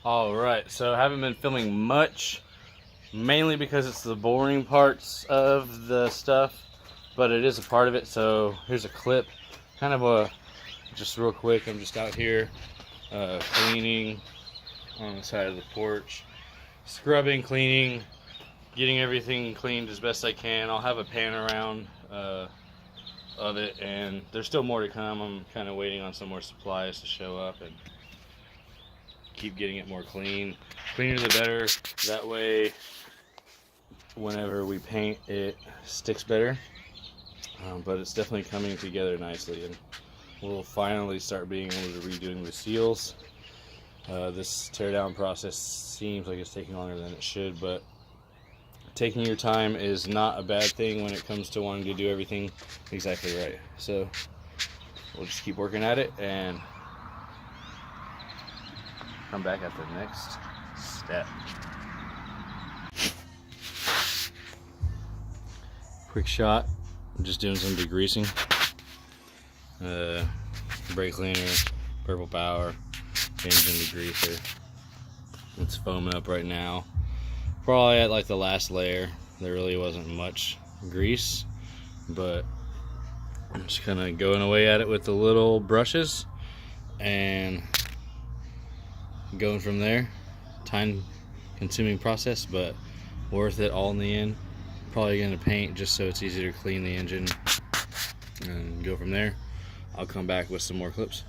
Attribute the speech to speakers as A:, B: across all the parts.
A: Alright, so I haven't been filming much, mainly because it's the boring parts of the stuff, but it is a part of it. So here's a clip, kind of just real quick. I'm just out here cleaning on the side of the porch, scrubbing, cleaning, getting everything cleaned as best I can. I'll have a pan around of it, and there's still more to come. I'm kind of waiting on some more supplies to show up and keep getting it more clean. Cleaner the better. That way, whenever we paint, it sticks better. But it's definitely coming together nicely, and we'll finally start being able to redoing the seals. This teardown process seems like it's taking longer than it should, but taking your time is not a bad thing when it comes to wanting to do everything exactly right. So we'll just keep working at it and come back at the next step. Quick shot. I'm just doing some degreasing. Brake cleaner, purple power, engine degreaser. It's foaming up right now. Probably at like the last layer. There really wasn't much grease, but I'm just kind of going away at it with the little brushes and going from there. Time consuming process, but worth it all in the end. Probably going to paint just so it's easier to clean the engine and go from there. I'll come back with some more clips.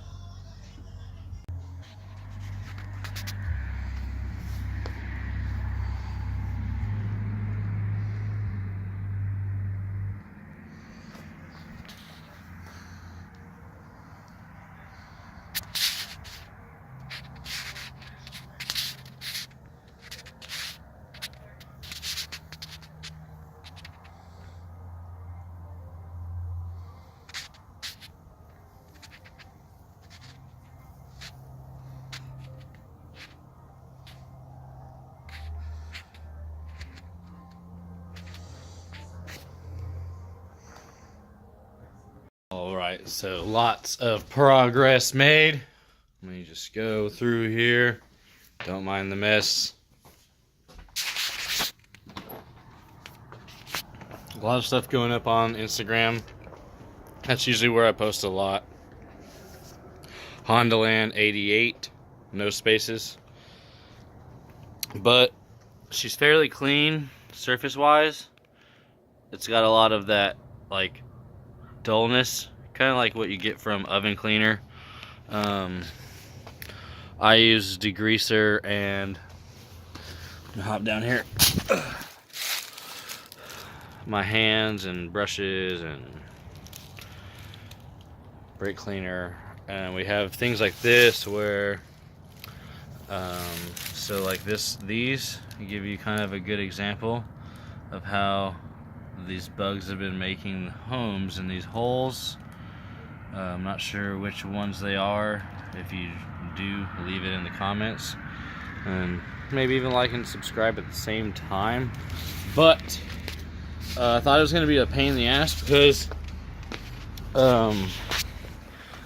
A: Alright, so lots of progress made. Let me just go through here. Don't mind the mess. A lot of stuff going up on Instagram. That's usually where I post a lot. Hondaland 88, no spaces. But she's fairly clean surface wise. It's got a lot of that like dullness, kind of like what you get from oven cleaner. I use degreaser and hop down here. My hands and brushes and brake cleaner, and we have things like this where so like these give you kind of a good example of how these bugs have been making homes in these holes. I'm not sure which ones they are. If you do, leave it in the comments, and maybe even like and subscribe at the same time. But I thought it was going to be a pain in the ass because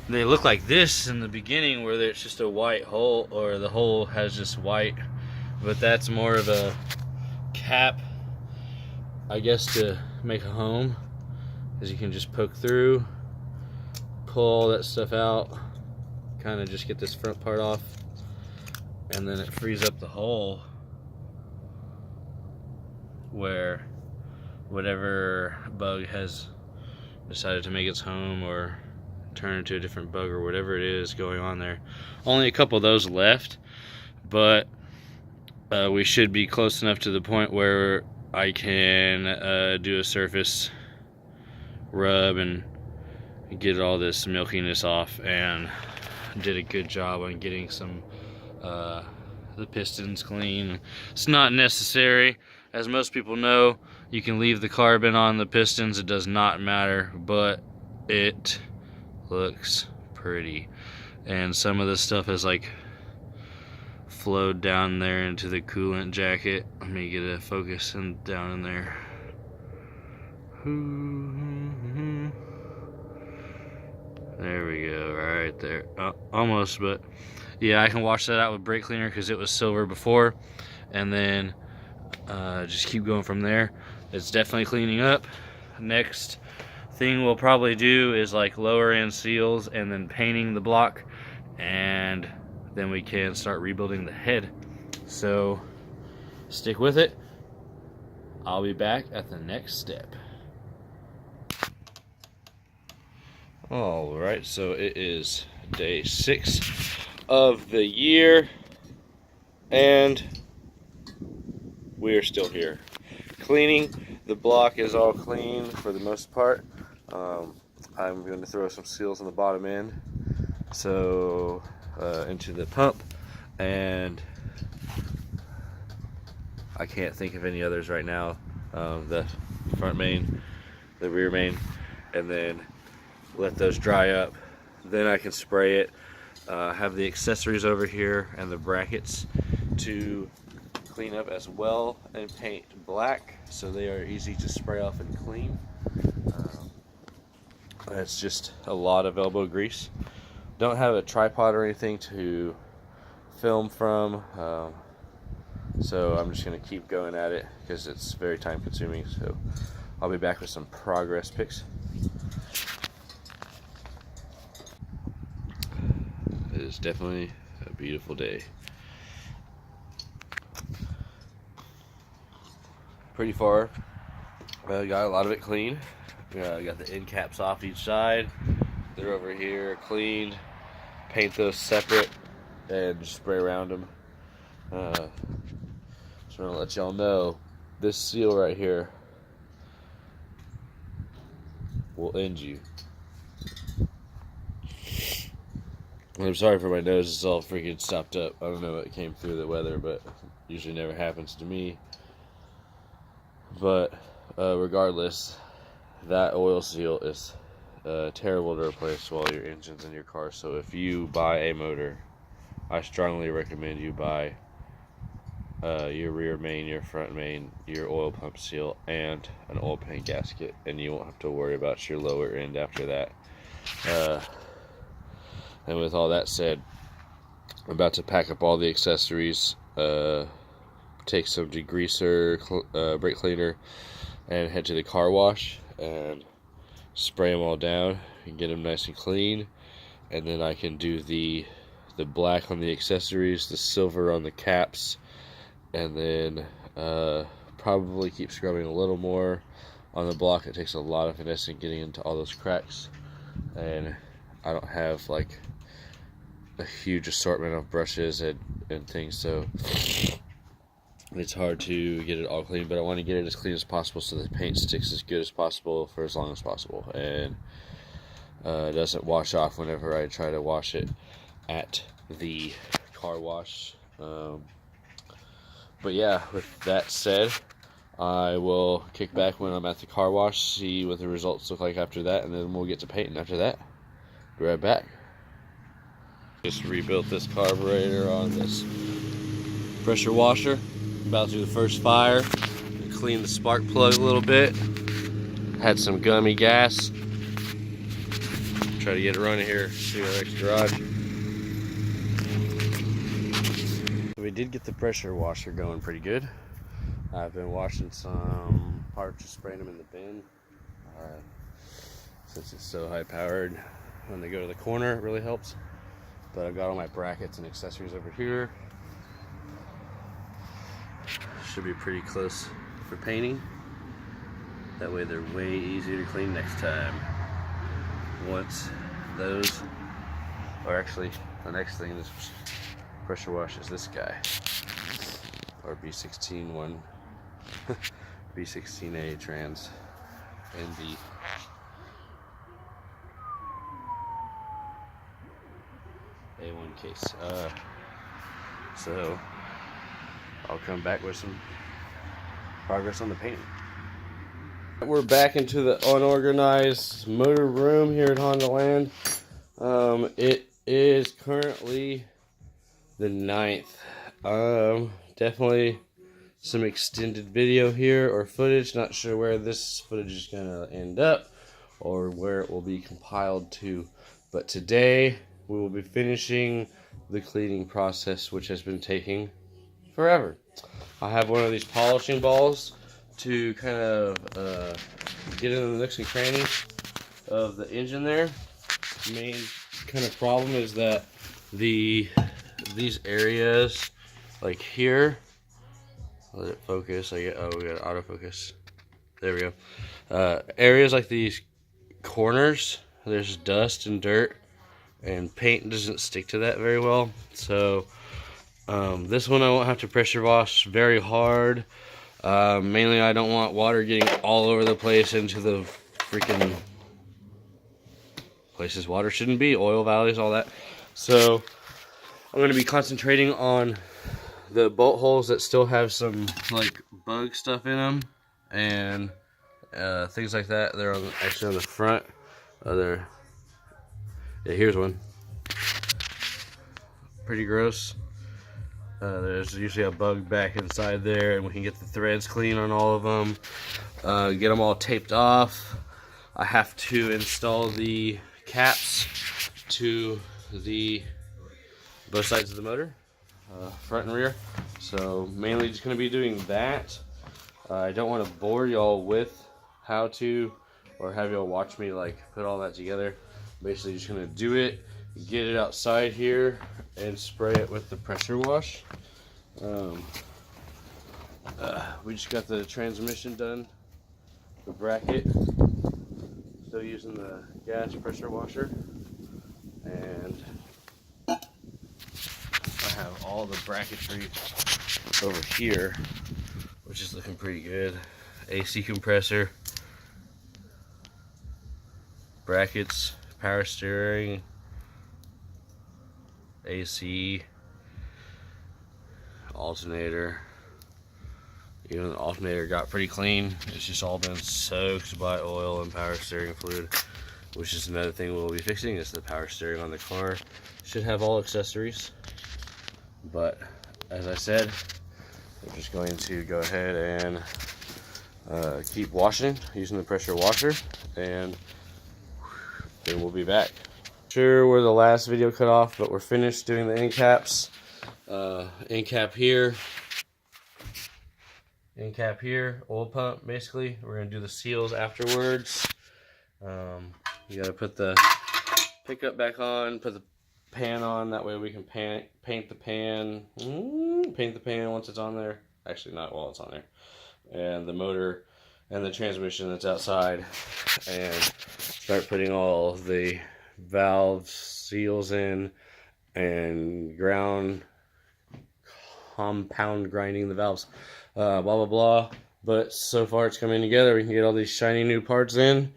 A: they look like this in the beginning, where it's just a white hole, or the hole has just white, but that's more of a cap, I guess, to make a home, as you can just poke through, pull all that stuff out, kind of just get this front part off, and then it frees up the hole where whatever bug has decided to make its home or turn into a different bug or whatever it is going on there. Only a couple of those left, but we should be close enough to the point where I can do a surface rub and get all this milkiness off, and did a good job on getting some the pistons clean. It's not necessary, as most people know. You can leave the carbon on the pistons, it does not matter, but it looks pretty. And some of this stuff has like flowed down there into the coolant jacket. Let me get a focus and down in there. There we go, right there. Almost, but Yeah, I can wash that out with brake cleaner because it was silver before, and then just keep going from there. It's definitely cleaning up. Next thing we'll probably do is like lower end seals and then painting the block, and then we can start rebuilding the head. So stick with it. I'll be back at the next step. Alright, so it is day 6 of the year, and we are still here cleaning. The block is all clean for the most part. I'm going to throw some seals on the bottom end, so into the pump, and I can't think of any others right now. The front main, the rear main, and then let those dry up. Then I can spray it. Have the accessories over here and the brackets to clean up as well, and paint black so they are easy to spray off and clean. That's just a lot of elbow grease. Don't have a tripod or anything to film from, so I'm just going to keep going at it because it's very time consuming. So I'll be back with some progress pics. It is definitely a beautiful day. Pretty far. Got a lot of it clean. Got the end caps off each side. They're over here cleaned. Paint those separate and spray around them. Just want to let y'all know, this seal right here will end you. I'm sorry for my nose, it's all freaking stopped up. I don't know what came through the weather, but usually never happens to me. But regardless, that oil seal is terrible to replace while your engine's in your car. So if you buy a motor, I strongly recommend you buy your rear main, your front main, your oil pump seal, and an oil pan gasket, and you won't have to worry about your lower end after that. And with all that said, I'm about to pack up all the accessories, take some degreaser, brake cleaner, and head to the car wash and spray them all down and get them nice and clean. And then I can do the black on the accessories, the silver on the caps, and then probably keep scrubbing a little more on the block. It takes a lot of finessing getting into all those cracks, and I don't have like a huge assortment of brushes and things, so it's hard to get it all clean, but I want to get it as clean as possible so the paint sticks as good as possible for as long as possible, and doesn't wash off whenever I try to wash it at the car wash. But yeah, with that said, I will kick back when I'm at the car wash, see what the results look like after that, and then we'll get to painting after that. Be right back. Just rebuilt this carburetor on this pressure washer. About to do the first fire. Clean the spark plug a little bit. Had some gummy gas. Try to get it running here. See our next garage. We did get the pressure washer going pretty good. I've been washing some parts, just spraying them in the bin. Since it's so high powered, when they go to the corner, it really helps. But I've got all my brackets and accessories over here. Should be pretty close for painting. That way they're way easier to clean next time. Once those, or actually the next thing this pressure wash is this guy. Our B16 one. B16A trans ND. A1 case. So I'll come back with some progress on the painting. We're back into the unorganized motor room here at Honda Land. It is currently the 9th. Definitely some extended video here or footage. Not sure where this footage is gonna end up or where it will be compiled to, but today we will be finishing the cleaning process, which has been taking forever. I have one of these polishing balls to kind of get into the nooks and crannies of the engine there. The main kind of problem is that these areas, like here, let it focus. We got autofocus. There we go. Areas like these corners, there's dust and dirt, and paint doesn't stick to that very well. So this one I won't have to pressure wash very hard. Mainly I don't want water getting all over the place into the freaking places water shouldn't be, oil valleys, all that. So I'm going to be concentrating on the bolt holes that still have some like bug stuff in them and things like that. They're actually on the front. Yeah, here's one. Pretty gross. There's usually a bug back inside there, and we can get the threads clean on all of them. Get them all taped off. I have to install the caps to both sides of the motor, front and rear. So mainly just going to be doing that. I don't want to bore y'all with how to, or have y'all watch me like put all that together. Basically just going to do it, get it outside here, and spray it with the pressure wash. We just got the transmission done, the bracket, still using the gas pressure washer, and I have all the bracketry over here, which is looking pretty good. AC compressor, brackets, power steering, AC, alternator. Even the alternator got pretty clean. It's just all been soaked by oil and power steering fluid, which is another thing we'll be fixing, is the power steering on the car. Should have all accessories, but as I said, I'm just going to go ahead and keep washing using the pressure washer, and then we'll be back. Sure where the last video cut off, but we're finished doing the end caps. End cap here, end cap here, oil pump basically. We're going to do the seals afterwards. You got to put the pickup back on, put the pan on, that way we can paint the pan. Paint the pan once it's on there. Actually, not while it's on there. And the motor and the transmission that's outside, and start putting all the valve seals in and compound grinding the valves, blah blah blah. But so far it's coming together. We can get all these shiny new parts in,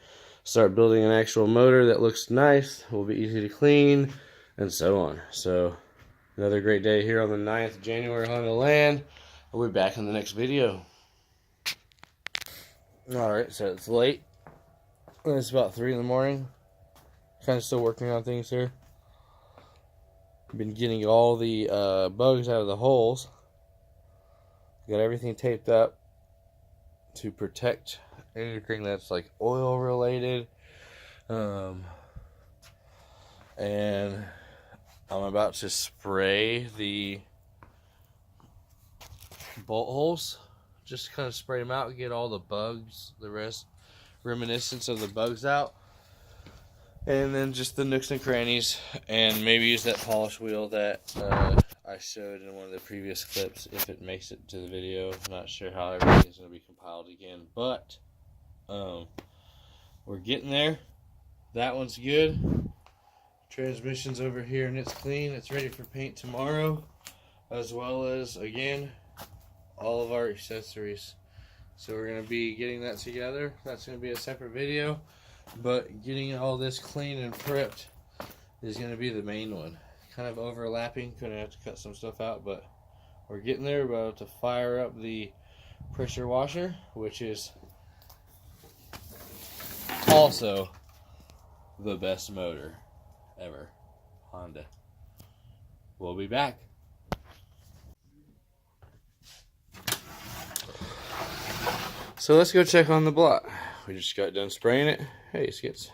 A: start building an actual motor that looks nice, will be easy to clean, and so on. So another great day here on the 9th of January on the land. We'll be back in the next video. Alright, so it's late. It's about 3 in the morning. Kind of still working on things here. Been getting all the bugs out of the holes. Got everything taped up to protect anything that's like oil related. And I'm about to spray the bolt holes. Just kind of spray them out, get all the bugs, the reminiscence of the bugs out. And then just the nooks and crannies, and maybe use that polish wheel that I showed in one of the previous clips, if it makes it to the video. I'm not sure how everything's going to be compiled again, but we're getting there. That one's good. Transmission's over here and it's clean. It's ready for paint tomorrow, as well as, again, all of our accessories. So we're going to be getting that together. That's going to be a separate video. But getting all this clean and prepped is going to be the main one. Kind of overlapping. Gonna have to cut some stuff out, but we're getting there. We're about to fire up the pressure washer, which is also the best motor ever. Honda. We'll be back. So let's go check on the block. We just got done spraying it. Hey, Skits.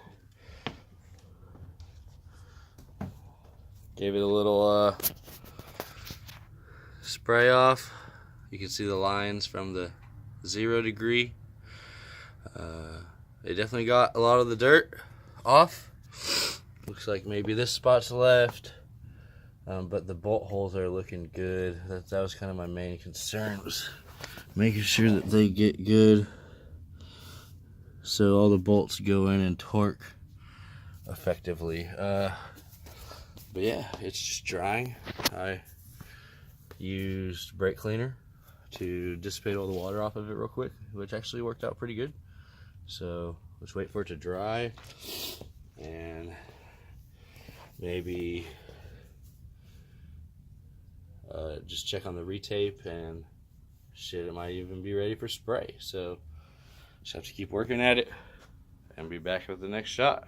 A: Gave it a little spray off. You can see the lines from the 0 degree. It definitely got a lot of the dirt off. Looks like maybe this spot's left, but the bolt holes are looking good. That was kind of my main concern, was making sure that they get good so all the bolts go in and torque effectively. But yeah, it's just drying. I used brake cleaner to dissipate all the water off of it real quick, which actually worked out pretty good. So let's wait for it to dry and maybe just check on the retape, and shit, it might even be ready for spray. So just have to keep working at it and be back with the next shot.